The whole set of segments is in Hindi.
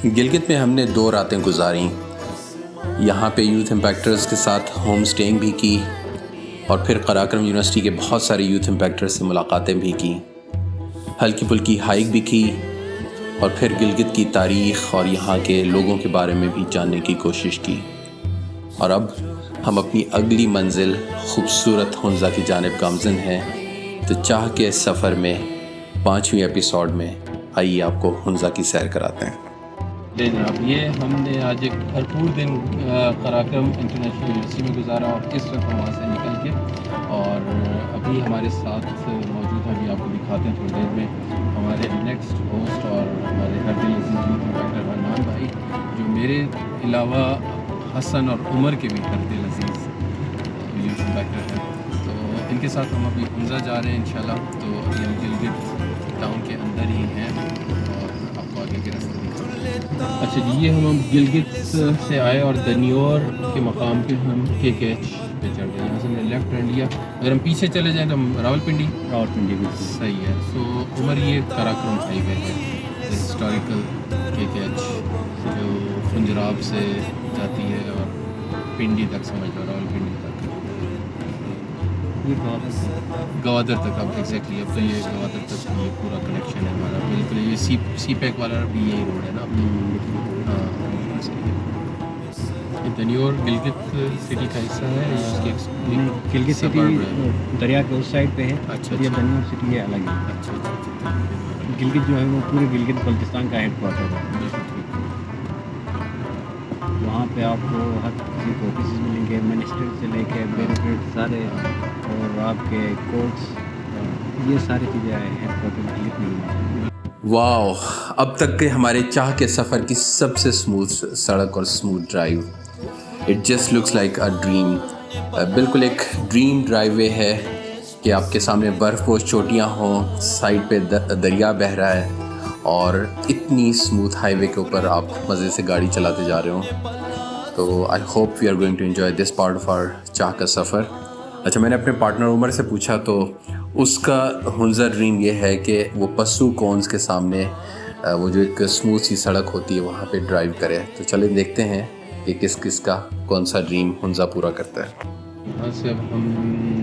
गिलगित में हमने 2 रातें गुजारी। यहाँ पे यूथ इम्पैक्टर्स के साथ होम स्टेइंग भी की और फिर कराक्रम यूनिवर्सिटी के बहुत सारे यूथ इम्पैक्टर्स से मुलाकातें भी की, हल्की फुल्की हाइक भी की और फिर गिलगित की तारीख़ और यहाँ के लोगों के बारे में भी जानने की कोशिश की। और अब हम अपनी अगली मंजिल खूबसूरत हुंज़ा की जानिब गामज़न हैं। तो चाह के इस सफ़र में 5वीं एपिसोड में आइए आपको हुंज़ा की सैर कराते हैं। जी जनाब, ये हमने आज एक भरपूर दिन कराक्रम इंटरनेशनल यूनिवर्सिटी में गुजारा और इस वक्त हम वहाँ से निकल के और अभी हमारे साथ मौजूद हैं, अभी आपको दिखाते हैं थोड़ी देर में, हमारे नेक्स्ट होस्ट और हमारे हर दिल अजीज़ यूथ इम्पैक्टर हन्नान भाई, जो मेरे अलावा हसन और उमर के भी हर दिल अजीज़ यूथ इम्पैक्टर हैं। तो इनके साथ हम अभी हुंज़ा जा रहे हैं इंशाल्लाह। तो अभी हम गिलगित टाउन के अंदर ही हैं और आपको आगे के रास्ते अच्छा जी, ये हम गिलगित से आए और दनियोर के मकाम पे हम KKH पे चढ़ गए। यहाँ से हमने लेफ़्ट टर्न लिया। अगर हम पीछे चले जाएँ तो हम रावलपिंडी भी सही है। सो उमर ये कराक्रम हाईवे है, हिस्टोरिकल KKH जो पंजाब से जाती है और पिंडी तक समझ लो, रावलपिंडी तक, ये गवादर तक। अब एग्जैक्टली अब तो ये गवादर तक ये पूरा कनेक्शन है हमारा, बिल्कुल। ये सी पैक वाला भी यही रोड है ना। हाँ सही है। ये दनियोर गिलगित सिटी का हिस्सा है या उसकी गिलगित सिटी दरिया के उस साइड पे है। अच्छा, ये दनियोर सिटी है अलग है। अच्छा। गिलगित जो है वो पूरे गिलगित बल्तिस्तान का हेड क्वार्टर है। वहाँ पे आपको हर किसी को ऑफिस मिलेंगे, मिनिस्टर से लेके बेनिफिट सारे, और आपके कोर्ट्स, ये सारी चीज़ें हेड क्वार्टर गिलगित में हैं। वाह, अब तक के हमारे चाह के सफ़र की सबसे स्मूथ सड़क और smooth drive. It just looks like a dream. बिल्कुल एक ड्रीम ड्राइववे है कि आपके सामने बर्फ़पोश चोटियाँ हों, साइड पे दरिया बह रहा है और इतनी स्मूथ हाईवे के ऊपर आप मज़े से गाड़ी चलाते जा रहे हो। तो I hope we are going to enjoy this part of our चाह का सफ़र। अच्छा, मैंने अपने पार्टनर उमर से पूछा तो उसका हुंज़ा ड्रीम ये है कि वो पस्सू कॉन्स के सामने वो जो एक स्मूथ सी सड़क होती है वहाँ पे ड्राइव करे। तो चले देखते हैं कि किस किस का कौन सा ड्रीम हुंज़ा पूरा करता है। यहाँ से अब हम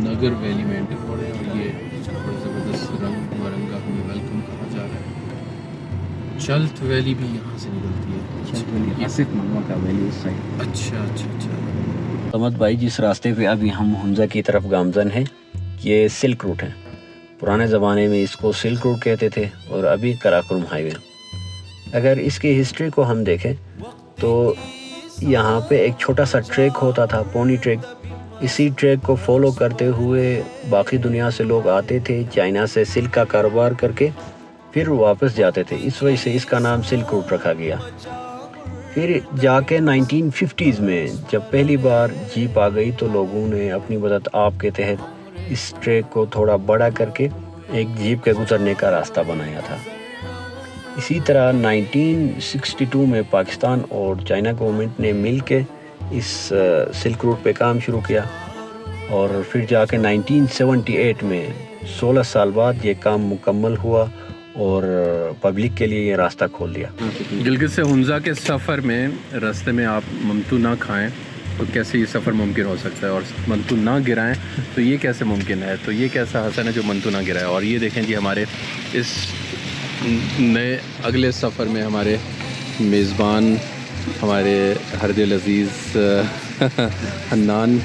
नगर वैली में एंटर हो रहे हैं और ये बड़ा ज़बरदस्त रंग बिरंगा हमें वेलकम कहा जा रहा है। चल्थ वैली भी यहाँ से निकलती है। चल्थ वैली आसिफ मलवा का वैली उस साइड। अच्छा। समद भाई, जिस रास्ते पे अभी हम हुंज़ा की तरफ गामज़न हैं, ये सिल्क रूट है। पुराने ज़माने में इसको सिल्क रूट कहते थे और अभी कराक्रम हाईवे। अगर इसकी हिस्ट्री को हम देखें तो यहाँ पे एक छोटा सा ट्रैक होता था, पोनी ट्रैक। इसी ट्रैक को फॉलो करते हुए बाकी दुनिया से लोग आते थे, चाइना से सिल्क का कारोबार करके फिर वापस जाते थे। इस वजह से इसका नाम सिल्क रूट रखा गया। फिर जाके 1950s में जब पहली बार जीप आ गई तो लोगों ने अपनी मदद आप के तहत इस ट्रैक को थोड़ा बड़ा करके एक जीप के गुजरने का रास्ता बनाया था। इसी तरह 1962 में पाकिस्तान और चाइना गवर्नमेंट ने मिल के इस सिल्क रूट पे काम शुरू किया और फिर जाके 1978 में 16 साल बाद ये काम मुकम्मल हुआ और पब्लिक के लिए ये रास्ता खोल दिया। गिलगित से हुंज़ा के सफ़र में रास्ते में आप ममतू ना खाएं तो कैसे ये सफ़र मुमकिन हो सकता है, और मंतू ना गिराएं तो ये कैसे मुमकिन है। तो ये कैसा हसन है जो मंतू ना गिराए। और ये देखें जी, हमारे इस नए अगले सफ़र में हमारे मेज़बान, हमारे हर दिल अजीज़ हन्नान।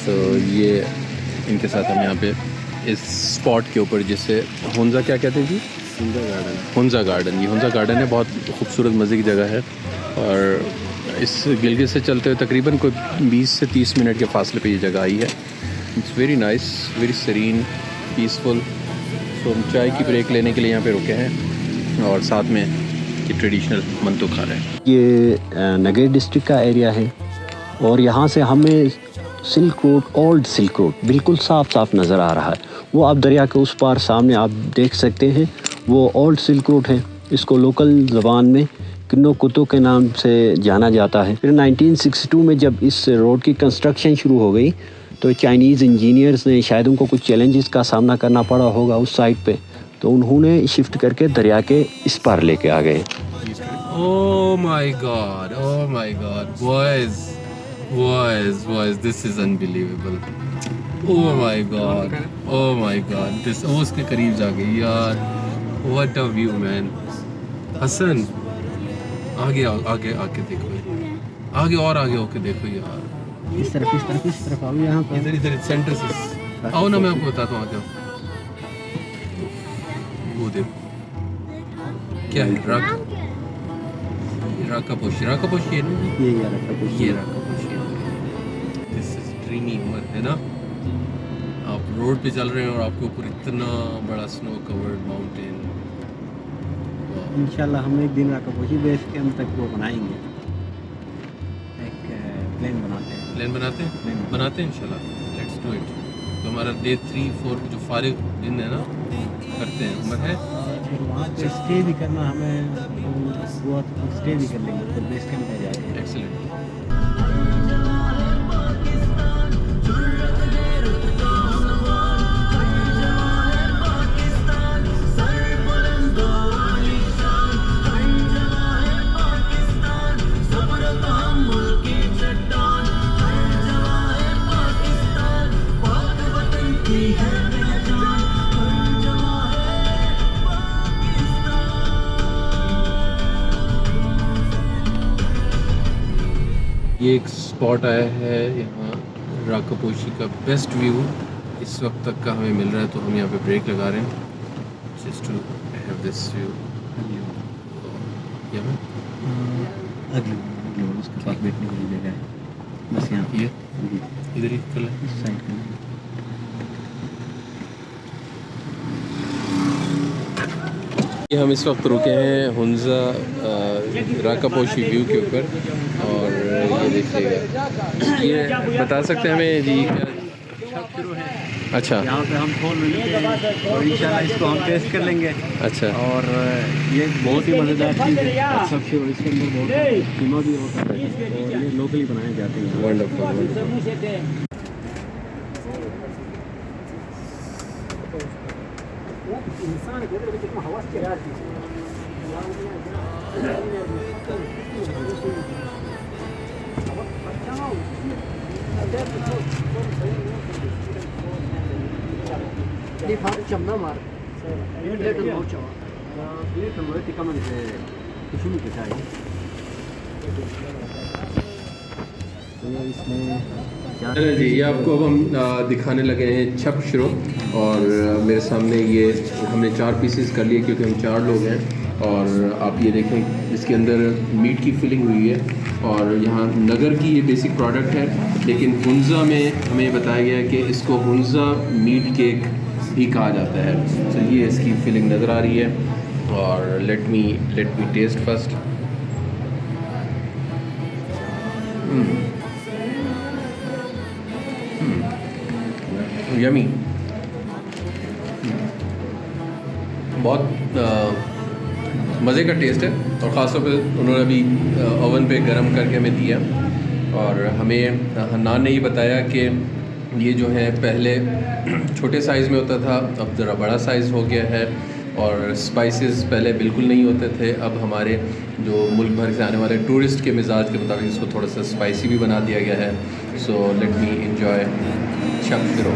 तो ये इनके साथ हम यहाँ पे इस स्पॉट के ऊपर, जिससे हुंज़ा क्या कहते हैं जी, हुंज़ा गार्डन। ये हुंज़ा गार्डन है, बहुत खूबसूरत मज़े की जगह है। और इस गिलगित से चलते हुए तकरीबन कोई 20 से 30 मिनट के फासले पे ये जगह आई है। It's very nice, very serene, peaceful. तो हम चाय की ब्रेक लेने के लिए यहाँ पे रुके हैं और साथ में ये ट्रेडिशनल मंतू खा रहे हैं। ये नगेर डिस्ट्रिक्ट का एरिया है और यहाँ से हमें silk road, old silk road बिल्कुल साफ साफ नज़र आ रहा है। वो आप दरिया के उस पार सामने आप देख सकते हैं, वो ओल्ड सिल्क रोड है। इसको लोकल ज़बान में किन्नो कुतु के नाम से जाना जाता है। फिर 1962 में जब इस रोड की कंस्ट्रक्शन शुरू हो गई तो चाइनीज़ इंजीनियर्स ने, शायद उनको कुछ चैलेंजेस का सामना करना पड़ा होगा उस साइड पे, तो उन्होंने शिफ्ट करके दरिया के इस पार लेके आ गए। East, right? Oh my god, boys, this is unbelievable. Oh my god, this उसके करीब जा गई यार. What a view, man. Hasan, आगे आओ, आगे आके देखो, आगे और आगे होके देखो यार. इस तरफ आओ यहाँ पर. इधर सेंटर से आओ ना, मैं आपको बताता हूँ. आगे आओ. वो देखो क्या है, राकापोशी है ना, ये रखा कुछ. ये Rakaposhi. This is dreamy Umar, है ना. आप रोड पे चल रहे हैं और आपके ऊपर इतना बड़ा स्नो कवर्ड माउंटेन. इंशाल्लाह हम एक दिन राकापोशी बेस कैंप तक वो बनाएंगे. एक प्लान बनाते हैं इंशाल्लाह. Let's do it. तो हमारा डे 3-4 जो फारिग दिन है ना, करते हैं. उम्र है वहाँ पे स्टे भी करना, हमें वो स्टे भी कर लेंगे तो बेस कैंप पे जाके. एक्सीलेंट. ये एक स्पॉट आया है यहाँ, राकापोशी का बेस्ट व्यू इस वक्त तक का हमें मिल रहा है, तो हम यहाँ पे ब्रेक लगा रहे हैं just to have this view. यहाँ अगले उसके पास बैठने के लिए जगह है बस यहाँ. ये इधर ही कर लें. इस साइड का. ये हम इस वक्त रुके हैं हुंजा राकापोशी व्यू के ऊपर, और ये देखिएगा. ये बता सकते हैं हमें जी क्या? अच्छा, यहाँ पे हम खोल रहे हैं और इंशाल्लाह इसको हम टेस्ट कर लेंगे. अच्छा. और ये बहुत ही मज़ेदार चीज़ है सबसे. और इसके अंदर बहुत कीमा भी होता है और ये लोकली बनाए जाते हैं. वंडरफुल. चलो जी, ये आपको अब हम दिखाने लगे हैं छप शुरू. और मेरे सामने ये हमने 4 पीसेस कर लिए क्योंकि हम 4 लोग हैं. और आप ये देखें, इसके अंदर मीट की फिलिंग हुई है. और यहाँ नगर की ये बेसिक प्रोडक्ट है, लेकिन हुंजा में हमें बताया गया है कि इसको हुंजा मीट केक भी कहा जाता है. तो ये इसकी फिलिंग नज़र आ रही है. और let me taste first. Yummy. बहुत मज़े का टेस्ट है. और ख़ासतौर पे उन्होंने अभी ओवन पे गरम करके हमें दिया. और हमें हन्नान ने ये बताया कि ये जो है पहले छोटे साइज़ में होता था, अब ज़रा बड़ा साइज़ हो गया है. और स्पाइसेस पहले बिल्कुल नहीं होते थे, अब हमारे जो मुल्क भर से आने वाले टूरिस्ट के मिजाज के मुताबिक इसको थोड़ा सा स्पाइसी भी बना दिया गया है. सो लेट मी इंजॉय छप शुरू.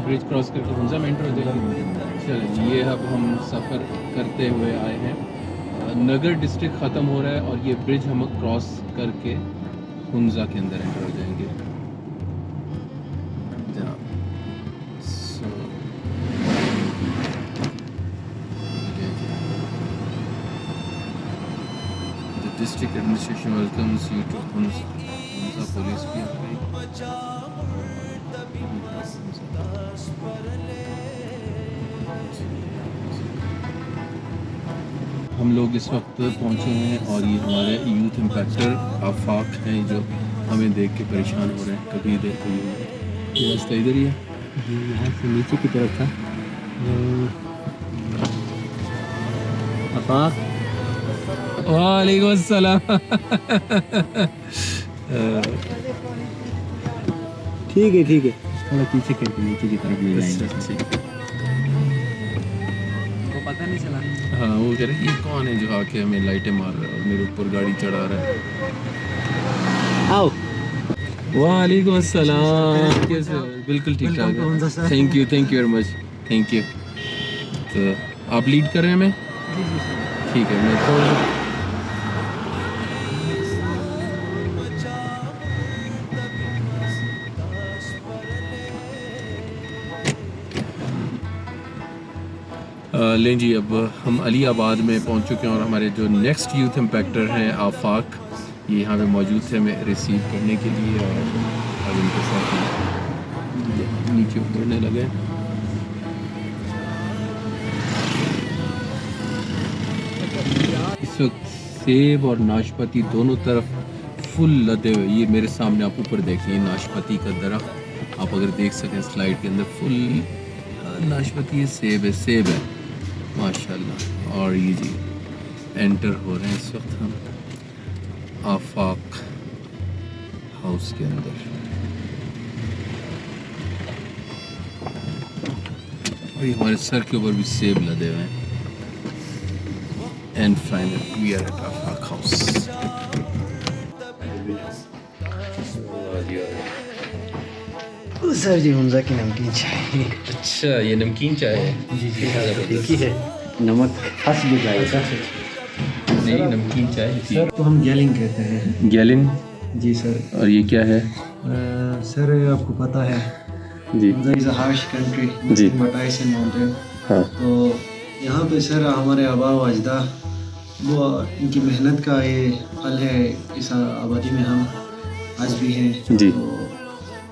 ब्रिज क्रॉस करके हुंजा में एंटर हो जाएगी. चलिए ये अब हम सफ़र करते हुए आए हैं, नगर डिस्ट्रिक्ट ख़त्म हो रहा है और ये ब्रिज हम क्रॉस करके हुंजा के अंदर एंटर हो जाएंगे। The district administration welcomes you to Hunza police भी आ गई। हम लोग इस वक्त पहुंचे हैं और ये हमारे यूथ इम्पैक्टर आफाक हैं जो हमें देख के परेशान हो रहे हैं। कभी इधर कोई ये रास्ता इधर ही है, यहाँ से नीचे की तरफ था। आफाक, वालेकुम अस्सलाम। ठीक है, थोड़ा पीछे करके नीचे की तरफ ले जाएंगे। को पता नहीं चला। हाँ, वो कह रहे ये कौन है जो आके हमें लाइटें मार रहा है और मेरे ऊपर गाड़ी चढ़ा रहा है। आओ। वालेकुम अस्सलाम। कैसे हो? बिल्कुल ठीक ठाक है। Thank you very much. Thank you. तो आप लीड कर रहे हैं? मैं ठीक है, मैं थोड़ा लें जी। अब हम अली आबाद में पहुंच चुके हैं और हमारे जो नेक्स्ट यूथ इम्पैक्टर हैं आफाक, ये यहाँ पे मौजूद थे हमें रिसीव करने के लिए और अब इनके साथ नीचे उतरने लगे। इस वक्त सेब और नाशपाती दोनों तरफ फुल लदे हुए, ये मेरे सामने आप ऊपर देखिए नाशपाती का दरख्त, आप अगर देख सकें स्लाइड के अंदर फुल नाशपाती है, सेब है माशाल्लाह। और ये जी एंटर हो रहे हैं इस वक्त हम आफाक हाउस के अंदर और ये हमारे सर के ऊपर भी सेब लदे हुए हैं। And finally we are at Afaq house. Sir जी, हुंजा की नमकीन चाय। अच्छा, ये नमकीन चाय है? जी, ठीक है। नमक हंस भी जाएगा। नहीं, नमकीन चाय थी। सर, तो हम गैलिन कहते हैं। गैलिन? जी सर। और ये क्या है? सर, आपको पता है जी, Hunza is a harsh country जी, बट आइस एंड माउंटेन। हाँ, तो यहाँ पे सर हमारे आबा व अजदा, वो इनकी मेहनत का ये फल है। इस आबादी में हम आज भी हैं। जी। तो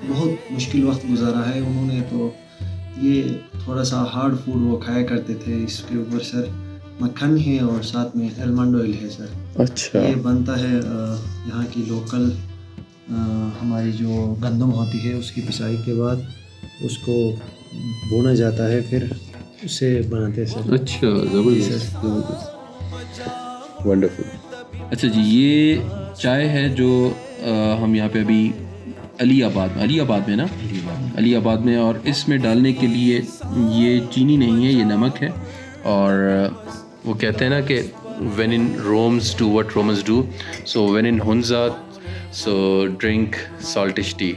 बहुत मुश्किल वक्त गुजारा है उन्होंने। तो ये थोड़ा सा हार्ड फूड वो खाया करते थे। इसके ऊपर सर मक्खन है और साथ में आलमंड ऑयल है सर। अच्छा। ये बनता है यहाँ की लोकल हमारी जो गंदम होती है उसकी पिसाई के बाद उसको भुना जाता है, फिर उसे बनाते हैं सर। अच्छा, ज़बरदस्त, वंडरफुल। अच्छा जी, ये चाय है जो हम यहाँ पे अभी अली आबाद में ना, अली आबाद में, और इसमें डालने के लिए ये चीनी नहीं है, ये नमक है। और वो कहते हैं ना कि when in Rome's do what Romans do, so when in Hunza so drink saltish tea।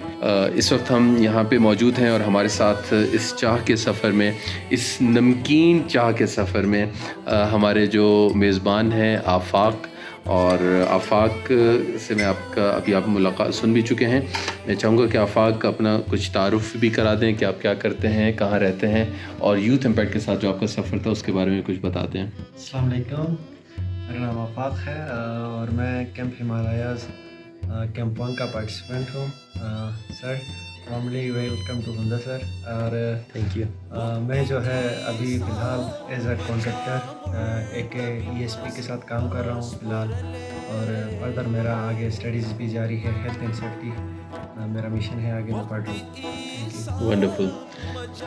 इस वक्त हम यहाँ पे मौजूद हैं और हमारे साथ इस चाह के सफ़र में, इस नमकीन चाह के सफ़र में हमारे जो मेज़बान हैं आफाक। और आफाक से मैं अभी आप मुलाकात सुन भी चुके हैं। मैं चाहूँगा कि आफाक अपना कुछ तारुफ़ भी करा दें कि आप क्या करते हैं, कहाँ रहते हैं, और यूथ इम्पैक्ट के साथ जो आपका सफ़र था उसके बारे में कुछ बताते हैं। अस्सलाम वालेकुम, मेरा नाम आफाक है और मैं कैंप हिमालयाज़ कैंप 1 का पार्टिसिपेंट हूँ। Sir, warmly welcome to Hunza sir. और थैंक यू। मैं जो है अभी फ़िलहाल एज अ कॉन्ट्रैक्टर एक ESP के साथ काम कर रहा हूँ फ़िलहाल, और फर्दर मेरा आगे स्टडीज़ भी जारी है। हेल्थ एंड सेफ्टी मेरा मिशन है, आगे मैं पढ़ रहा हूँ। वंडरफुल।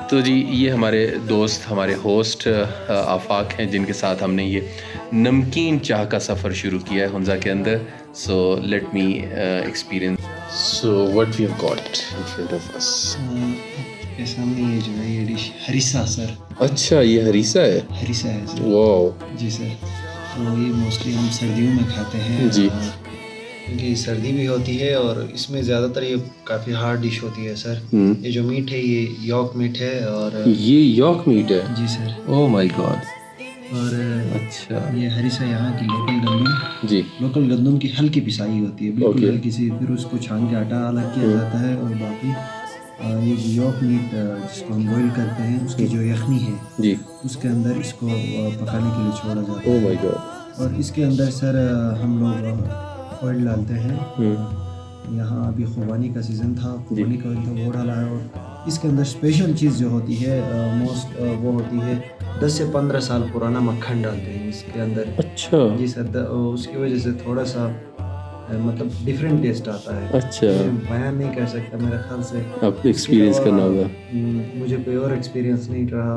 तो जी, ये हमारे दोस्त, हमारे होस्ट आफाक हैं जिनके साथ हमने ये नमकीन चाह का सफ़र शुरू किया है हुंजा के अंदर। So let me experience. So what we have got in front of us. आपके सामने ये जो है ये डिश हरीसा सर। अच्छा, ये हरीसा है? हरीसा है सर। वाओ। जी सर। तो ये मोस्टली हम सर्दियों में खाते हैं। जी। क्योंकि सर्दी भी होती है और इसमें ज़्यादातर ये काफ़ी हार्ड डिश होती है सर। ये जो मीट है ये यॉक मीट है और ये यॉक मीट है? जी सर। Oh my God. और अच्छा ये हरीसा यहाँ की जी। लोकल गंदम की हल्की पिसाई होती है, बिल्कुल Okay. हल्की सी, फिर उसको छान के आटा अलग किया जाता है और बाकी ये यॉक मीट जिसको हम बॉईल करते हैं उसकी जो यखनी है जी। उसके अंदर इसको पकाने के लिए छोड़ा जाता ओह है माय गॉड। और इसके अंदर सर हम लोग ऑयल डालते हैं। यहाँ अभी खुबानी का सीज़न था, खुबानी का ऑयल था वो डाला है और इसके अंदर स्पेशल चीज़ जो होती है वो होती है 10 से 15 साल पुराना मक्खन डालते हैं इसके अंदर। अच्छा जी सर, उसकी वजह से थोड़ा सा मतलब डिफरेंट टेस्ट आता है। अच्छा। मैं बयान नहीं कर सकता, मेरे ख्याल से आप एक्सपीरियंस करना होगा। मुझे कोई और एक्सपीरियंस नहीं रहा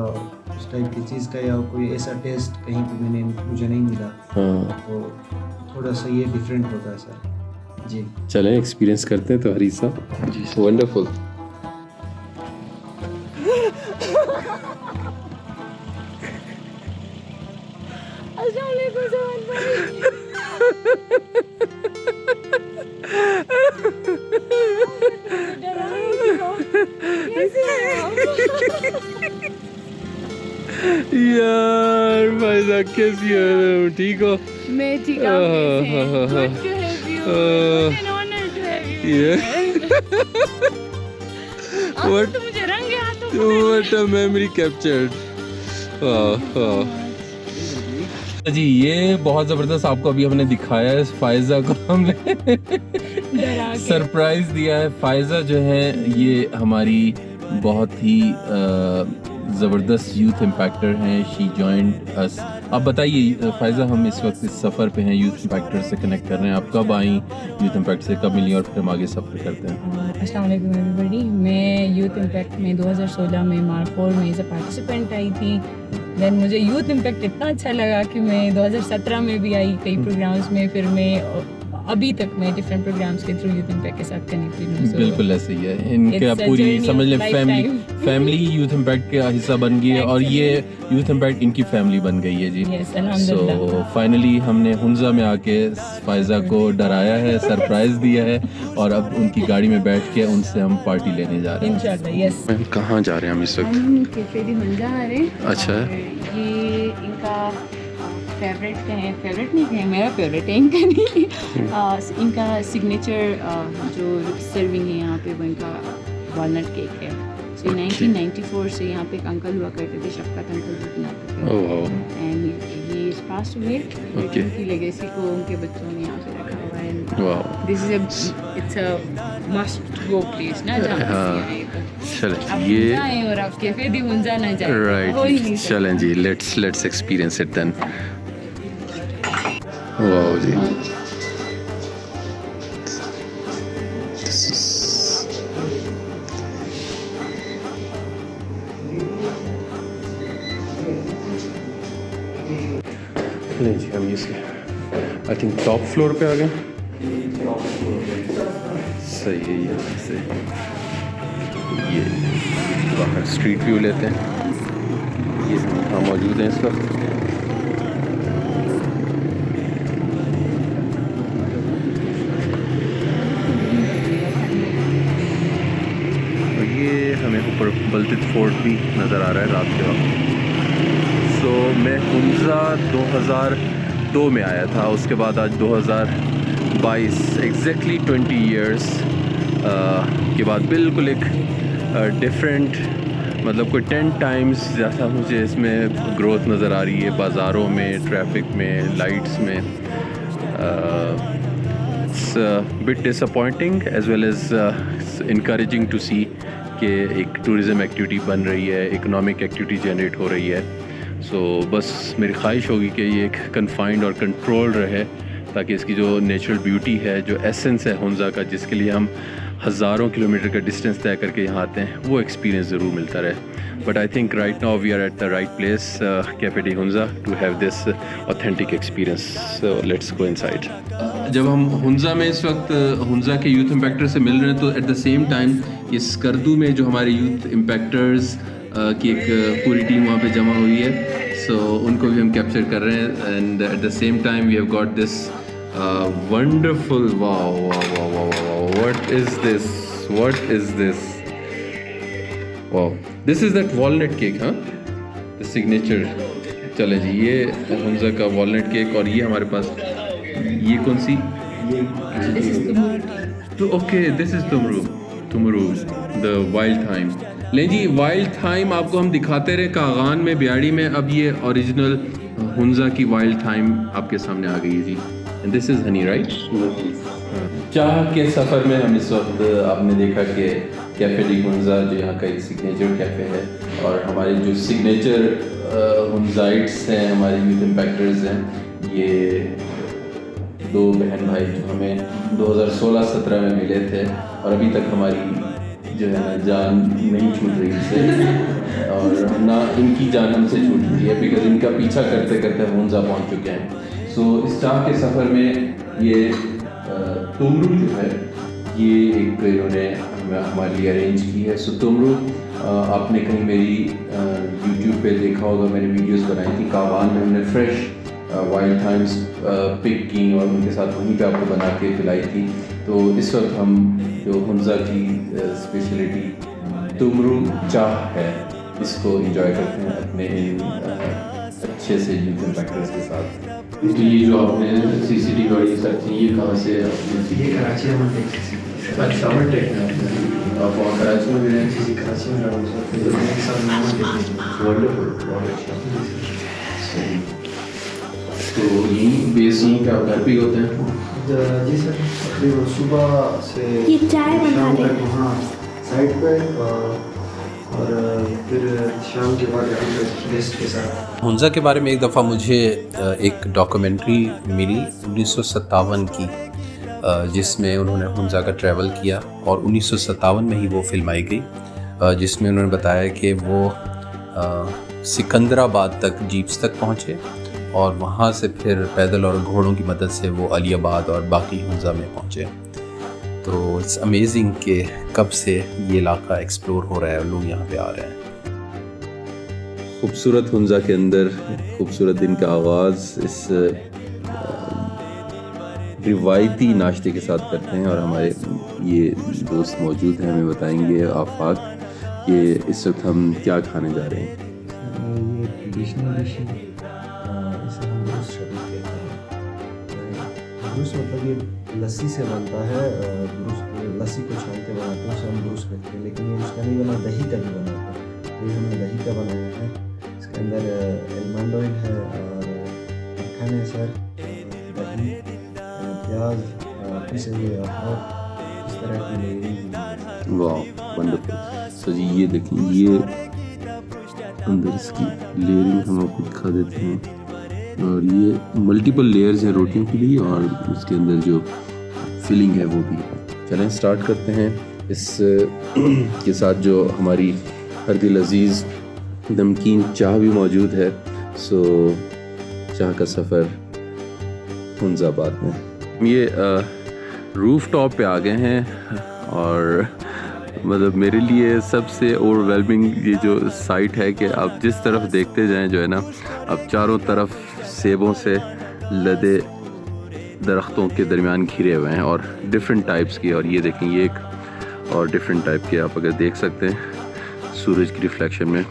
उस टाइप की चीज़ का, या कोई ऐसा टेस्ट कहीं पे मुझे नहीं मिला। हाँ तो थोड़ा सा ये डिफरेंट होता है सर। जी चलें एक्सपीरियंस करते हैं तो हरीसा। जी वंडरफुल। यार भाई साहब कैसी हो? ठीक हो? मैं ठीक हूँ। What? मुझे रंगे हाथों What a memory captured. जी ये बहुत ज़बरदस्त आपको अभी हमने दिखाया है। फायज़ा को हमने सरप्राइज़ दिया है। फायज़ा जो है ये हमारी बहुत ही ज़बरदस्त यूथ इम्पैक्टर हैं। She joined us. आप बताइए फायज़ा, हम इस वक्त इस सफ़र पे हैं, यूथ इम्पैक्टर से कनेक्ट कर रहे हैं। आप कब आई यूथ इम्पैक्ट से, कब मिली और फिर हम आगे सफ़र करते हैं? अस्सलाम वालेकुम एवरीबॉडी। मैं यूथ इम्पैक्ट में 2016 में मार्कोर में एज अ पार्टिसिपेंट आई थी। देन मुझे यूथ इम्पैक्ट इतना अच्छा लगा कि मैं 2017 में भी आई कई प्रोग्राम्स में। फिर मैं अभी तक मैं डिफरेंट प्रोग्राम्स के थ्रू यूथ इम्पैक्ट के साथ कनेक्टेड हूँ। बिल्कुल ऐसे ही है। इनके It's a पूरी journey समझ लें of lifetime. Family he youth impact का हिस्सा बन गई है और ये यूथ इम्पैक्ट इनकी फैमिली बन गई है जी। Yes, अल्हम्दुलिल्लाह। सो फाइनली हमने हुंजा में आके फायज़ा को डराया है, सरप्राइज दिया है और अब उनकी गाड़ी में बैठ के उनसे हम पार्टी लेने जा रहे हैं। इंशाल्लाह यस। मैम कहाँ जा रहे हैं हम इस वक्त? हम कैफे दी हुंजा आ रहे हैं। अच्छा। और ये इनका फेवरेट है, फेवरेट नहीं है, मेरा फेवरेट है, इनका नहीं। इनका सिग्नेचर जो सर्विंग है यहाँ पे वो इनका वॉलनट केक है। सो 1994 से यहाँ पे एक अंकल हुआ करते थे, शफकत अंकल जो बनाते थे। ओह वाह। And he is passed away. Okay. उनकी लेगेसी को उनके बच्चों ने यहाँ पे रखा हुआ है। वाह। This is it's a must go place ना, जहाँ हाँ। पे आए चलें आप ये जाएं और आप कैफे दी हुंजा ना जाएं, हो ही नहीं राइट। सकता। चलें जी, लेट्स एक्सपीरियंस इट देन। वाह जी। नहीं जी हम इसके आई थिंक टॉप फ्लोर पे आ गए। सही है ये सही। ये बाहर स्ट्रीट व्यू लेते हैं। ये यहाँ मौजूद हैं इस वक्त। और ये हमें ऊपर बल्तित फोर्ट भी नज़र आ रहा है रात के वक्त। सो मैं हुंजा 2002 में आया था, उसके बाद आज 2022 एग्जैक्टली 20 इयर्स के बाद बिल्कुल एक डिफरेंट, मतलब कोई 10 टाइम्स ज़्यादा मुझे इसमें ग्रोथ नज़र आ रही है, बाज़ारों में, ट्रैफिक में, लाइट्स में। It's bit disappointing as well as encouraging to see कि एक टूरिज़म एक्टिविटी बन रही है, इकोनॉमिक एक्टिविटी जनरेट हो रही है। सो बस मेरी ख्वाहिश होगी कि ये एक कन्फाइंड और कंट्रोल्ड रहे, ताकि इसकी जो नेचुरल ब्यूटी है, जो एसेंस है हुंजा का, जिसके लिए हम हज़ारों किलोमीटर का डिस्टेंस तय करके यहाँ आते हैं, वो एक्सपीरियंस ज़रूर मिलता रहे। But I think right now we are at the right place, cafe de Hunza, to have this authentic experience. So let's go inside. जब हम हुंजा में इस वक्त हुंजा के यूथ इम्पैक्टर से मिल रहे हैं, तो एट द सेम टाइम इस स्कर्दू में जो हमारे यूथ इम्पैक्टर्स की एक पूरी टीम वहाँ पे जमा हुई है, सो उनको भी हम कैप्चर कर रहे हैं। And at the same time we have got this wonderful, वाह वाह वाह वाह वाह, what is this, what is this, वाह, this is that walnut cake, हाँ, द सिग्नेचर। चले जी, ये हमजा का वॉलनट केक, और ये हमारे पास ये कौन सी, दिस इज tumuru तो okay, this is tumuru the wild thyme. ले जी, वाइल्ड थाइम आपको हम दिखाते रहे कागान में, ब्याड़ी में, अब ये ओरिजिनल हुंजा की वाइल्ड थाइम आपके सामने आ गई है जी। And this is honey, right? चाह के सफ़र में हम इस वक्त, आपने देखा कि कैफ़े डी हुंजा जो यहाँ का एक सिग्नेचर कैफ़े है, और हमारे जो सिग्नेचर हुंजाइट्स हैं, हमारे यूथ इम्पैक्टर्स हैं, ये दो बहन भाई जो हमें 2016-17 में मिले थे, और अभी तक हमारी जो है ना जान नहीं छूट रही इससे, और ना इनकी जान हमसे छूट रही है, बिकॉज इनका पीछा करते करते हम हुंजा पहुँच चुके हैं। सो इस चाह के सफ़र में ये तुमरू जो है, ये एक इन्होंने हमारे लिए अरेंज की है। सो तुमरू, आपने कहीं मेरी यूट्यूब पे देखा होगा, मैंने वीडियोस बनाई थी कावान में, हमने फ्रेश वाइल्ड थाइम्स पिक की और उनके साथ वहीं पे आपको बना के खिलाई थी। तो इस वक्त हम जो हुंजा की स्पेशलिटी तुमरू चाह है, इसको एंजॉय करते हैं अपने अच्छे से यूथ इम्पैक्टर्स के साथ। ये जो आपने CCTV वाली सर्च की, ये कहाँ से आपने? ये कराची में अच्छा, आप वहाँ कराची में भी रहे? जी कराची में रहा हूँ सर, एक साल में वंडरफुल, बहुत अच्छा, सही। तो यहीं बेस यहीं पे आप घर पे ही होते हैं? जी सर, तकरीबन सुबह से ये चाय बना शाम रहे तक वहाँ साइड पे, और फिर शाम के बाद गेस्ट के साथ। हुंजा के बारे में एक दफ़ा मुझे एक डॉक्यूमेंट्री मिली 1957 की, जिसमें उन्होंने हुंजा का ट्रैवल किया, और 1957 में ही वो फिल्म आई गई, जिसमें उन्होंने बताया कि वो सिकंदराबाद तक जीप्स तक पहुँचे, और वहाँ से फिर पैदल और घोड़ों की मदद से वो अलीबाद और बाकी हुंजा में पहुँचे। तो इट्स अमेजिंग कि कब से ये इलाका एक्सप्लोर हो रहा है और लोग यहाँ पे आ रहे हैं। खूबसूरत हुंजा के अंदर खूबसूरत दिन का आगाज़ इस रिवायती नाश्ते के साथ करते हैं, और हमारे ये दोस्त मौजूद हैं, हमें बताएंगे आफाक कि इस वक्त हम क्या खाने जा रहे हैं। ये ट्रेडिशनल डिश है, इसे हम ब्रूस शरीफ कहते हैं। ब्रूस मतलब ये लस्सी से बनता है, ब्रूस लस्सी को छान के बनाते हैं, उसे हम ब्रूस कहते हैं, लेकिन ये उसका नहीं बना, दही का भी बना है। ये हमने दही का बनाया है, इसके अंदर एलमंड ऑयल है और मक्खन है सर, दही, प्याज, पिसे हुए अखरोट, इस तरह की लेयरिंग। वाह, वंडरफुल। तो जी ये देखें, ये अंदर इसकी लेयरिंग हम आपको दिखा देते हैं, और ये मल्टीपल लेयर्स हैं रोटियों की भी, और उसके अंदर जो फिलिंग है वो भी। चलें स्टार्ट करते हैं। इस के साथ जो हमारी हर दिल अजीज़ नमकीन चाह भी मौजूद है। सो चाह का सफ़र हुंजाबाद में। ये रूफ टॉप पे आ गए हैं, और मतलब मेरे लिए सबसे ओवरवेलमिंग ये जो साइट है कि आप जिस तरफ देखते जाएं जो है ना, अब चारों तरफ सेबों से लदे दरख्तों के दरमियान घिरे हुए हैं, और डिफरेंट टाइप्स की। और ये देखें, ये एक और डिफरेंट टाइप के आप अगर देख सकते हैं सूरज की रिफ्लेक्शन में,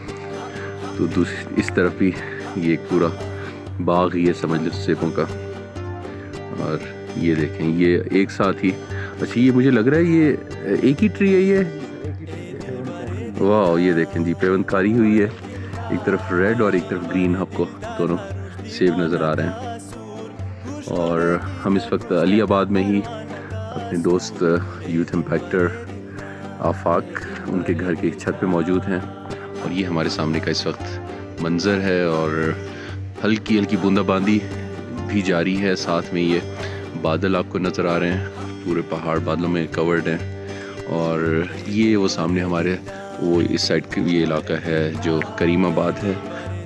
तो दूसरी इस तरफ भी ये एक पूरा बाग ही है समझ लो सेबों का। और ये देखें, ये एक साथ ही, अच्छा ये मुझे लग रहा है ये एक ही ट्री है ये। वाह, ये देखें जी, पेवंदकारी हुई है, एक तरफ रेड और एक तरफ ग्रीन, आपको दोनों सेब नज़र आ रहे हैं। और हम इस वक्त अलीबाद में ही अपने दोस्त यूथ इम्पैक्टर आफाक उनके घर की छत पे मौजूद हैं, और ये हमारे सामने का इस वक्त मंज़र है, और हल्की हल्की बूंदाबांदी भी जारी है। साथ में ये बादल आपको नज़र आ रहे हैं, पूरे पहाड़ बादलों में कवर्ड हैं। और ये वो सामने हमारे वो इस साइड का ये इलाका है जो करीमाबाद है,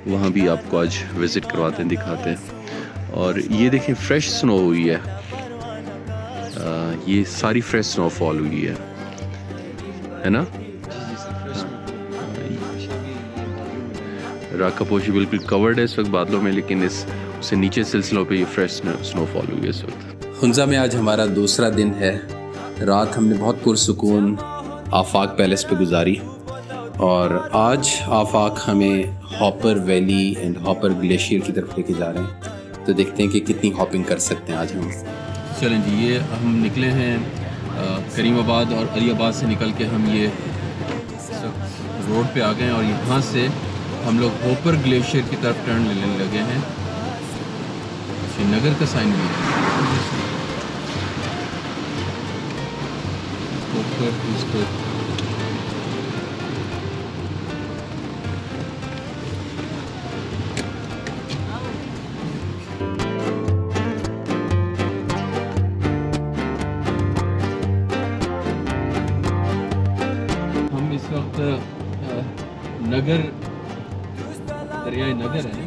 वहाँ भी आपको आज विज़िट करवाते हैं, दिखाते हैं। और ये देखें, फ्रेश स्नो हुई है, ये सारी फ्रेश स्नोफॉल हुई है ना? राका पोशी बिल्कुल कवर्ड है इस वक्त बादलों में, लेकिन इस उससे नीचे सिलसिलों पे ये फ्रेश स्नोफॉल हुई है इस वक्त। हुंजा में आज हमारा दूसरा दिन है। रात हमने बहुत पुरसुकून आफाक पैलेस पे गुजारी और आज आफाक हमें hopper valley and hopper glacier की तरफ लेके जा रहे हैं, तो देखते हैं कि कितनी हॉपिंग कर सकते हैं आज हम। चलें जी, ये हम निकले हैं करीमाबाद और अलीबाद से निकल के हम ये रोड पे आ गए हैं और यहाँ से हम लोग हॉपर ग्लेशियर की तरफ टर्न लेने लगे हैं। श्रीनगर का साइन भी है। हम इस वक्त नगर दरियाए नगर है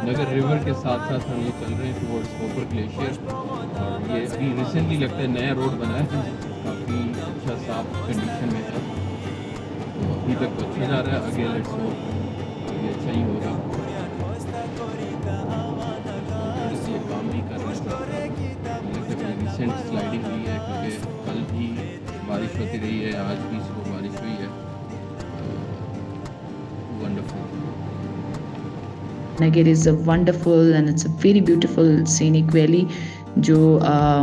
नगर रिवर के साथ साथ हम ये चल रहे हैं टुवर्ड्स हॉपर ग्लेशियर। और ये अभी रिसेंटली लगता है नया रोड बना है, काफ़ी अच्छा साफ कंडीशन में है, तो अभी तक तो अच्छा जा रहा है। आगे लेट्स होप ये अच्छा ही होगा। थोड़ी सी ये काम भी कर रहे हैं, रिसेंट स्लाइडिंग हुई है क्योंकि कल भी बारिश होती रही है, आज भी सुबह बारिश हुई है। Wonderful. Nagir is a wonderful and it's a very beautiful scenic valley जो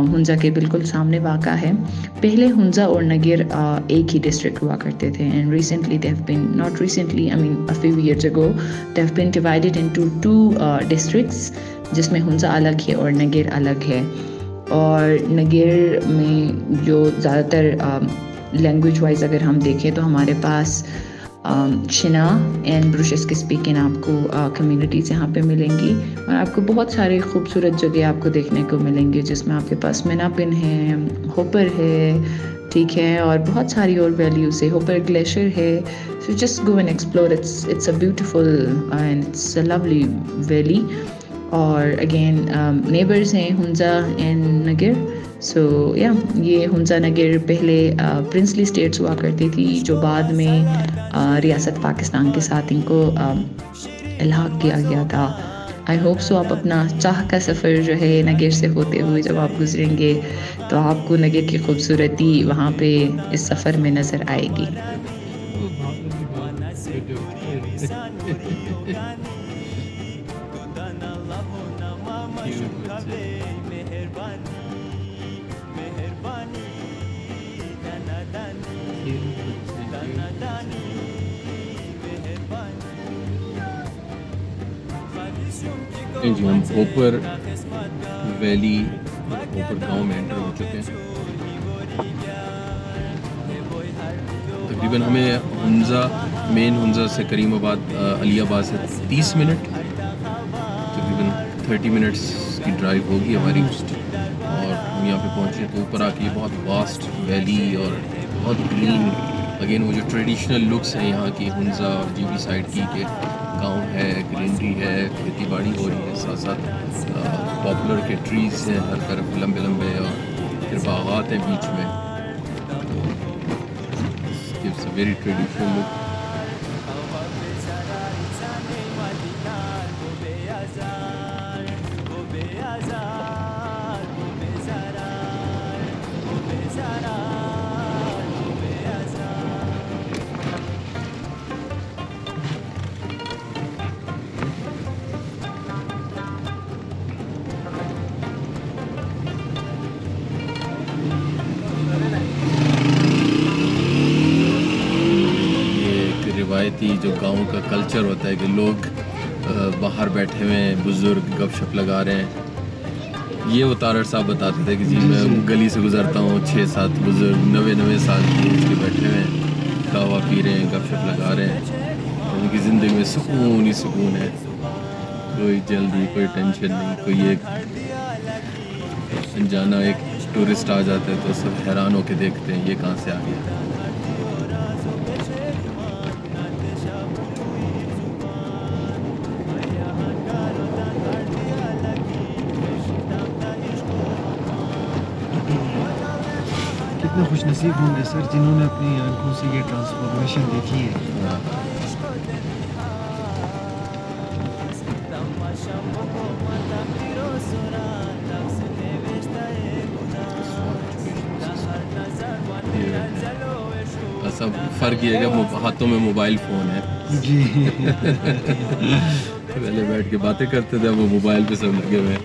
हुंजा के बिल्कुल सामने वाक़ा है। पहले हुंजा और नगिर एक ही डिस्ट्रिक्ट हुआ करते थे and recently they have been not recently I mean a few years ago they have been divided into 2 districts जिसमें हुंजा अलग है और नगिर अलग है। और नगिर में जो ज़्यादातर लैंग्वेज वाइज अगर हम देखें तो हमारे पास शिना एंड ब्रुशेस के स्पीकिंग आपको कम्युनिटीज़ यहाँ पे मिलेंगी और आपको बहुत सारे खूबसूरत जगह आपको देखने को मिलेंगे जिसमें आपके पास मिनापिन है, होपर है, ठीक है, और बहुत सारी और वैल्यूज़ है। होपर ग्लेशियर है, so just go and explore. It's a beautiful and it's a lovely valley. और अगेन नेबर्स हैं हुंजा एंड नगिर। सो या ये हुंजा नगिर पहले प्रिंसली स्टेट्स हुआ करती थी जो बाद में रियासत पाकिस्तान के साथ इनको इल्हाक किया गया था। आई होप सो आप अपना चाह का सफ़र जो है नगिर से होते हुए जब आप गुजरेंगे तो आपको नगिर की खूबसूरती वहाँ पे इस सफ़र में नज़र आएगी। जी, हम होपर वैली होपर गांव में एंटर हो चुके हैं। तकरीबन हमें हुंजा मेन हुंजा से करीमाबाद अलीबाद से 30 मिनट तकरीबन 30 मिनट्स की ड्राइव होगी हमारी। और हम यहाँ पे पहुँचे तो ऊपर आके बहुत वास्ट वैली और बहुत ग्रीन, अगेन वो जो ट्रेडिशनल लुक्स हैं यहाँ की हुंजा और जीबी साइड की के गांव है, ग्रीनरी है, खेती बाड़ी हो रही है, साथ साथ पॉपुलर के ट्रीज़ हैं हर तरफ लंबे लंबे और फिर बागात हैं बीच में। Gives a very traditional look. रिवायती जो गांव का कल्चर होता है कि लोग बाहर बैठे हुए हैं, बुज़ुर्ग गपशप लगा रहे हैं। ये वो तारड़ साहब बताते थे कि जी मैं गली से गुजरता हूँ, 6-7 बुज़ुर्ग 90 साल की एज के बैठे हुए हैं, कहवा पी रहे हैं, गपशप लगा रहे हैं। उनकी ज़िंदगी में सुकून ही सुकून है, कोई जल्दी, कोई टेंशन नहीं। कोई एक अनजाना एक टूरिस्ट आ जाता है तो सब हैरान होकर देखते हैं ये कहाँ से आ गया। कितने खुशनसीब होंगे सर जिन्होंने अपनी आंखों से ये ट्रांसफॉर्मेशन देखी है। फ़र्क ये है कि हाथों में मोबाइल फ़ोन है। जी पहले बैठ के बातें करते थे, वो मोबाइल पे सब लगे हुए हैं।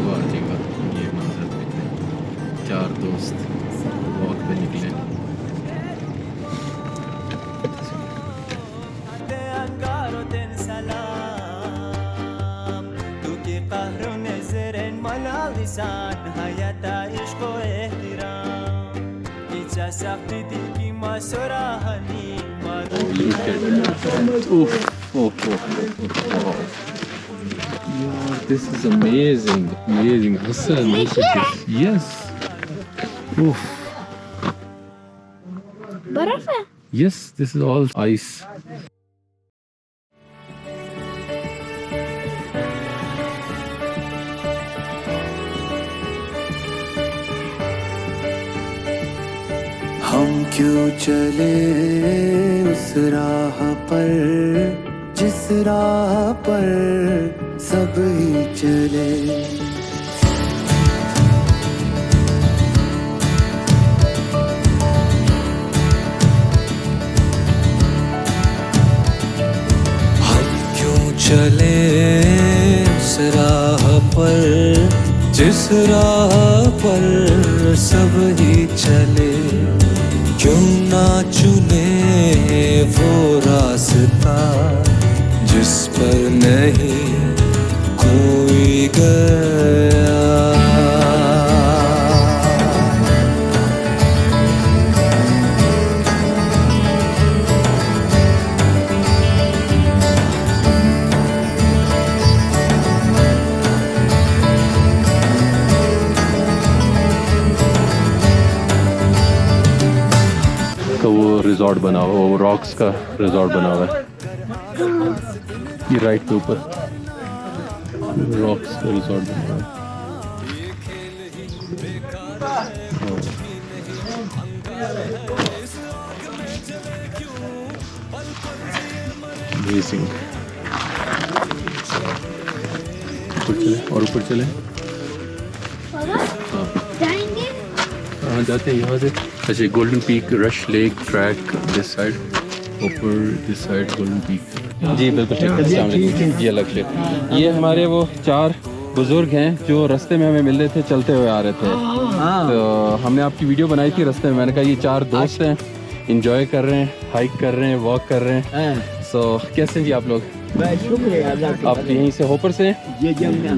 वाह जी वाह, ये मंजर देखते हैं। 4 दोस्त वॉक पे निकले। This is amazing, amazing. Hassan, look at this. Yes. Oof. बर्फ है। Yes, this is all ice. हम क्यों चले उस राह पर जिस राह पर सब ही चले। हम क्यों चले उस राह पर जिस राह पर सब ही चले। क्यों ना चुने वो रास्ता जिस पर नहीं कोई गया। का वो रिजॉर्ट बना हुआ, वो रॉक्स का रिजॉर्ट बना हुआ है ये राइट के ऊपर, रॉक्स का रिजॉर्ट बना हुआ है। अमेजिंग। ऊपर चले और ऊपर चले। जाएंगे। कहाँ जाते हैं यहाँ से? अच्छा, golden peak, rush lake track this side, ऊपर दिस साइड गोल्डन पीक। जी बिल्कुल ठीक है। अस्सलाम वालेकुम जी, अलग से ये हमारे वो 4 बुजुर्ग हैं जो रास्ते में हमें मिल रहे थे, चलते हुए आ रहे थे। तो हमने आपकी वीडियो बनाई थी रास्ते में, मैंने कहा ये 4 दोस्त हैं, इंजॉय कर रहे हैं, हाइक कर रहे हैं, वॉक कर रहे हैं। सो कैसे हैं जी आप लोग? आप यहीं से होपर से हैं?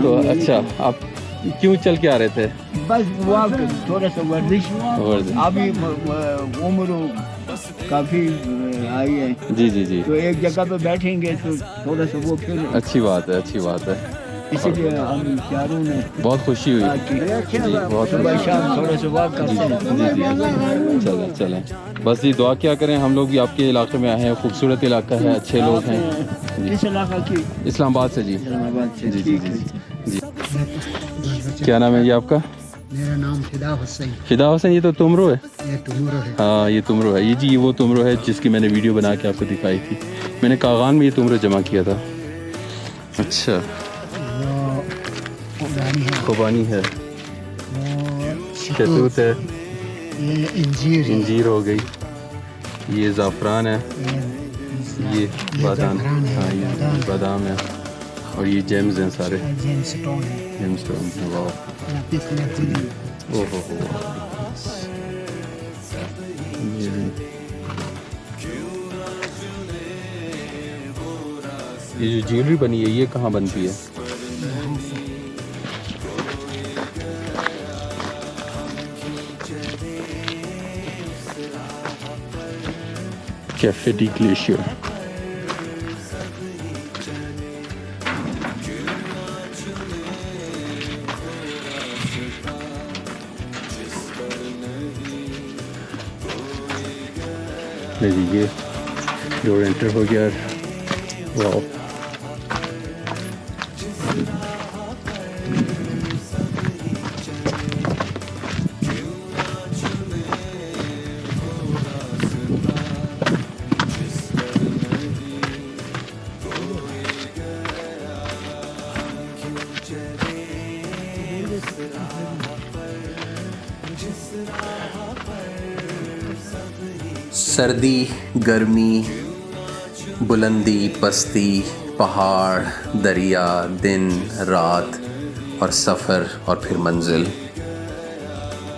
तो अच्छा, आप क्यों चल के आ रहे थे? बस वॉक, थोड़ा सा वर्जिश। अभी उम्र काफ़ी आई है, जी जी जी, तो एक जगह पे बैठेंगे तो थोड़ा सा वो फिर अच्छी बात है, अच्छी बात है। इसीलिए हम चारों ने बहुत खुशी हुई जी, बहुत सुबह शाम थोड़ा सा वॉक करते हैं। जी जी, चलें चलें। बस जी दुआ क्या करें, हम लोग भी आपके इलाके में आए हैं, खूबसूरत इलाका है, अच्छे लोग हैं। इस इलाका की इस्लामाबाद से जी। इस्लामाबाद से। जी जी ठीक जी है। जी। क्या नाम है जी आपका? मेरा नाम फिदा हुसैन। फिदा हुसैन, ये तो तुमरो है। ये तुमरो है। हाँ ये तुमरो है, ये जी वो तुमरो है जिसकी मैंने वीडियो बना के आपको दिखाई थी। मैंने कागान में ये तुमरो जमा किया था। अच्छा, वो खुबानी है। खुबानी है, वो शहतूत है, ये इंजीर है। इंजीर हो गई, ये ज़ाफ़रान है, ये बादाम, ज़ाफ़रान है, हाँ ये बादाम है, और ये जेम्स हैं सारे, जेमस्टोन है। जेमस्टोन है। वाह, लापिस lazuli। ओहो हो, ये जो ज्वेलरी बनी है ये कहाँ बनती है? Cafe D glacier. ये डोर एंटर हो गया। वाह, सर्दी, गर्मी, बुलंदी, पस्ती, पहाड़, दरिया, दिन, रात और सफ़र और फिर मंजिल।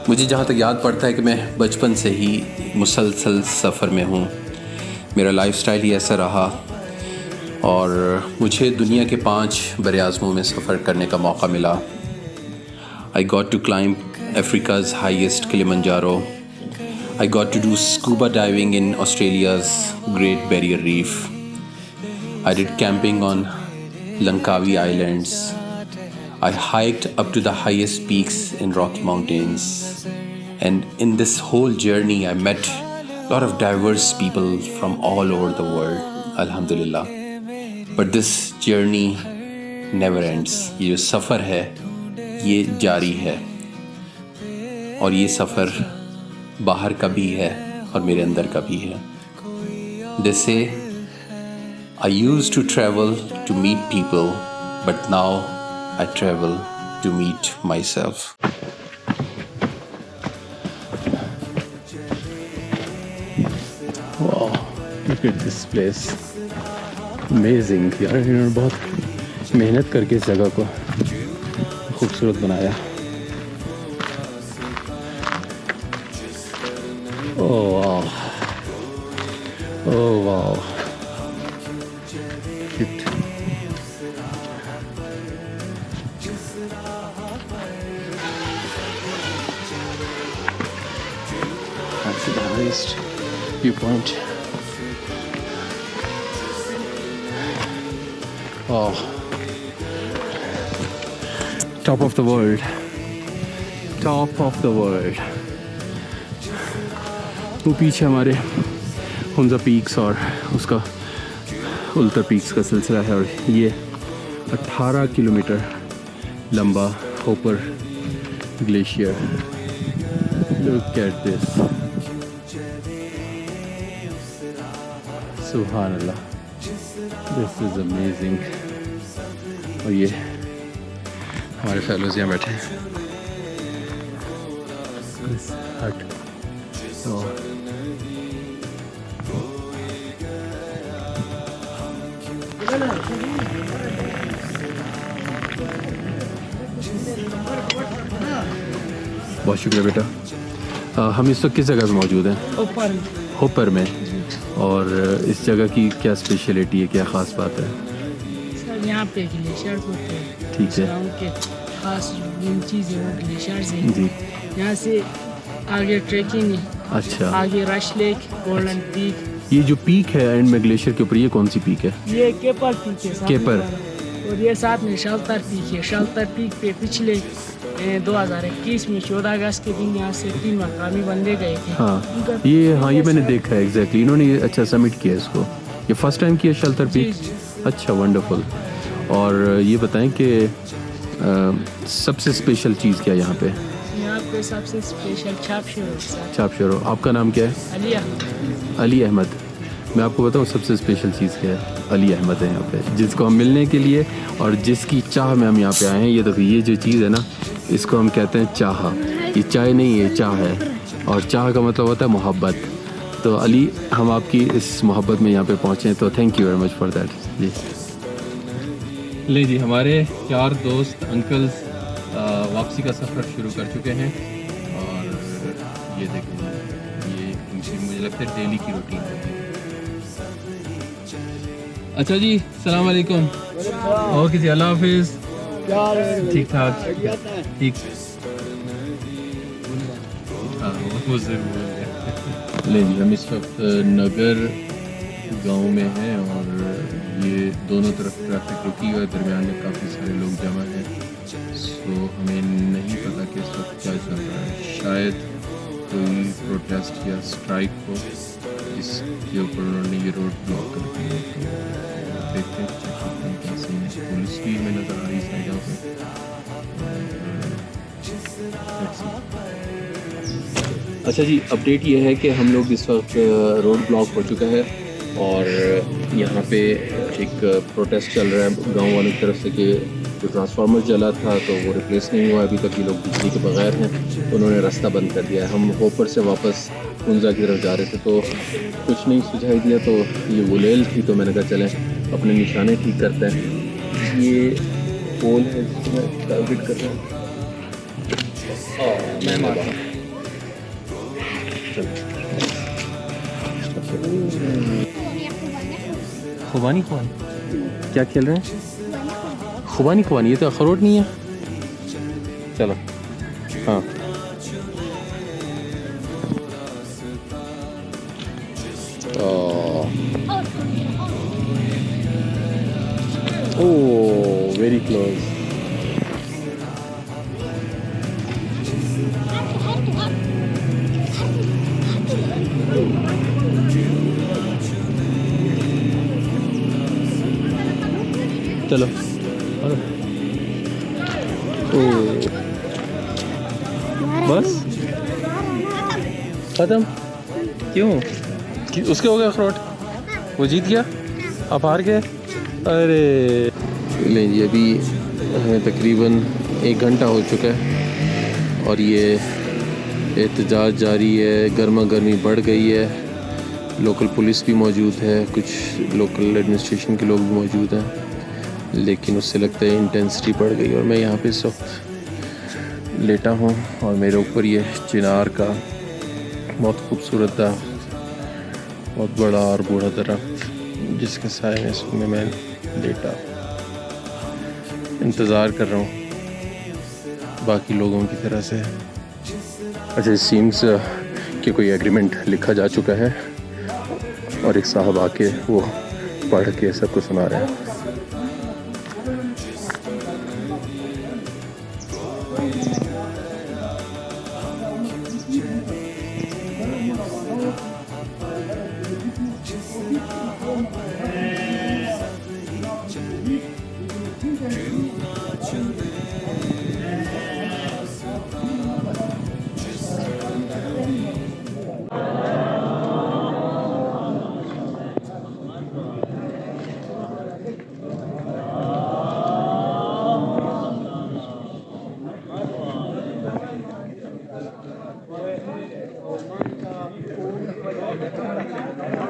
मुझे जहाँ तक याद पड़ता है कि मैं बचपन से ही मुसलसल सफ़र में हूँ। मेरा लाइफस्टाइल ही ऐसा रहा और मुझे दुनिया के 5 बरे-आज़मों में सफ़र करने का मौका मिला। I got to climb Africa's highest Kilimanjaro. I got to do scuba diving in Australia's Great Barrier Reef. I did camping on Langkawi Islands. I hiked up to the highest peaks in Rocky Mountains. And in this whole journey, I met a lot of diverse people from all over the world, alhamdulillah. But this journey never ends. ये जो सफ़र है ये जारी है और ये सफ़र बाहर का भी है और मेरे अंदर का भी है। They say I used to travel to meet people, but now I travel to meet myself. Wow, look at this place. Amazing यार, इन्होंने बहुत मेहनत करके इस जगह को खूबसूरत बनाया। ओह वाह, ओह वाह, shit. That's the highest viewpoint. Oh, top of the world, top of the world. वो पीछे हमारे हुंजा पीक्स और उसका उल्टा पीक्स का सिलसिला है और ये 18 किलोमीटर लंबा hopper glacier. Look at this. सुभान अल्लाह, दिस इज़ अमेजिंग। और ये हमारे फेलोज यहाँ बैठे हैं। This hut. Oh. बहुत शुक्रिया बेटा। हम इस वक्त किस जगह पे मौजूद हैं? होपर में। और इस जगह की क्या स्पेशलिटी है, क्या ख़ास बात है? सर यहाँ पे ग्लेशियर्स होते हैं। ठीक है। उनके खास मेन चीज़ है वो ग्लेशियर्स हैं। जी। यहाँ से आगे ट्रैकिंग है। अच्छा। आगे रश लेक, गोल्डन पीक। ये जो पीक है एंड में ग्लेशियर के ऊपर, ये कौन सी पीक है? ये केपर पीक है। केपर। और ये साथ में शालतर पीक है। शालतर पीक पे पिछले 2021 में 14 अगस्त के दिन यहाँ से 3 मकामी बंदे गए थे। हाँ ये मैंने देखा है एग्जैक्टली। इन्होंने ये अच्छा सबमिट किया इसको। ये फर्स्ट टाइम किया शालतर पीक? अच्छा, वंडरफुल। और ये बताएं कि सबसे स्पेशल चीज़ क्या है यहाँ पे? यहाँ पे सबसे स्पेशल छाप शोरो। आपका नाम क्या है? अली अहमद। मैं आपको बताऊँ सबसे स्पेशल चीज़ क्या है? अली अहमद है यहाँ पे, जिसको हम मिलने के लिए और जिसकी चाह में हम यहाँ पे आए हैं। ये देखिए, ये जो चीज़ है ना, इसको हम कहते हैं चाह। ये चाय नहीं है, चाह है। और चाह का मतलब होता है मोहब्बत। तो अली, हम आपकी इस मोहब्बत में यहाँ पे पहुँचे हैं, तो thank you very much for that. जी ले जी, हमारे 4 दोस्त अंकल्स वापसी का सफ़र शुरू कर चुके हैं। और ये देखिए, ये इनकी मुझे लगता है डेली की रूटीन होती है। अच्छा जी, सलाम अलैकुम। ओके जी, अल्लाह हाफिज़। ठीक ठाक, ठीक। हाँ, वो ज़रूर। ले जी, हम इस वक्त नगर गांव में हैं और ये दोनों तरफ ट्रैफिक रुकी हुआ है, दरमियान में काफ़ी सारे लोग जमा हैं। सो हमें नहीं पता कि इस वक्त क्या चल रहा है। शायद कोई प्रोटेस्ट या स्ट्राइक हो जिसके ऊपर उन्होंने ये रोड ब्लॉक कर दी है। तो देखते हैं क्या सीन है। पुलिस भी में नज़र आ रही है साइडों पे। अच्छा जी, अपडेट ये है कि हम लोग इस वक्त रोड ब्लॉक हो चुका है और यहाँ पे एक प्रोटेस्ट चल रहा है गांव वालों की तरफ से कि जो ट्रांसफार्मर जला था तो वो रिप्लेस नहीं हुआ अभी तक, ये लोग बिजली के बगैर हैं, तो उन्होंने रास्ता बंद कर दिया है। हम होपर से वापस हुंजा की तरफ जा रहे थे तो कुछ नहीं सुझाई दिया, तो ये गुलेल थी, तो मैंने कहा चलें अपने निशाने ठीक करते हैं। ये पोल है जिसको मैं टारगेट कर रहा हूँ। मैं मारता हूँ। खुबानी खुबानी क्या खेल रहे हैं? खुबानी खुबानी, ये तो अखरोट नहीं है। चलो हाँ ओह वेरी क्लोज। चलो बस खत्म। क्यों? उसके हो गया अखरोट, वो जीत गया, आप हार गए। अरे नहीं जी, अभी हमें तकरीबन 1 घंटा हो चुका है और ये एहतजाज जारी है, गर्मा गर्मी बढ़ गई है। लोकल पुलिस भी मौजूद है, कुछ लोकल एडमिनिस्ट्रेशन के लोग भी मौजूद हैं, लेकिन उससे लगता है इंटेंसिटी बढ़ गई। और मैं यहाँ पे इस वक्त लेटा हूँ और मेरे ऊपर ये चिनार का बहुत खूबसूरत था, बहुत बड़ा और बूढ़ा दरख्त, जिसके साए में मैं लेटा इंतज़ार कर रहा हूँ बाकी लोगों की तरह से। अच्छा, इट सीम्स कि कोई एग्रीमेंट लिखा जा चुका है और एक साहब आके वो पढ़ के सबको सुना रहे हैं।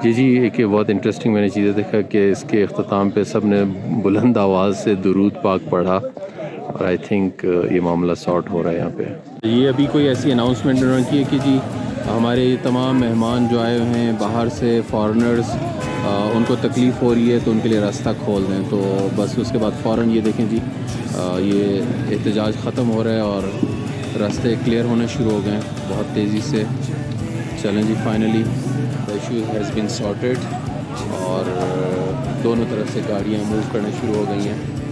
जी, एक ये बहुत इंटरेस्टिंग मैंने चीज़ें देखा कि इसके अख्ताम पे सब ने बुलंद आवाज़ से दुरूद पाक पढ़ा और आई थिंक ये मामला सॉर्ट हो रहा है यहाँ पे। ये अभी कोई ऐसी अनाउंसमेंट उन्होंने की है कि जी हमारे तमाम मेहमान जो आए हुए हैं बाहर से, फॉरेनर्स, उनको तकलीफ़ हो रही है तो उनके लिए रास्ता खोल दें। तो बस उसके बाद फ़ौरन ये देखें जी ये एहतजाज ख़त्म हो रहा है और रास्ते क्लियर होने शुरू हो गए हैं बहुत तेज़ी से। चलें जी, finally the issue has been sorted और दोनों तरफ से गाड़ियाँ मूव करना शुरू हो गई हैं।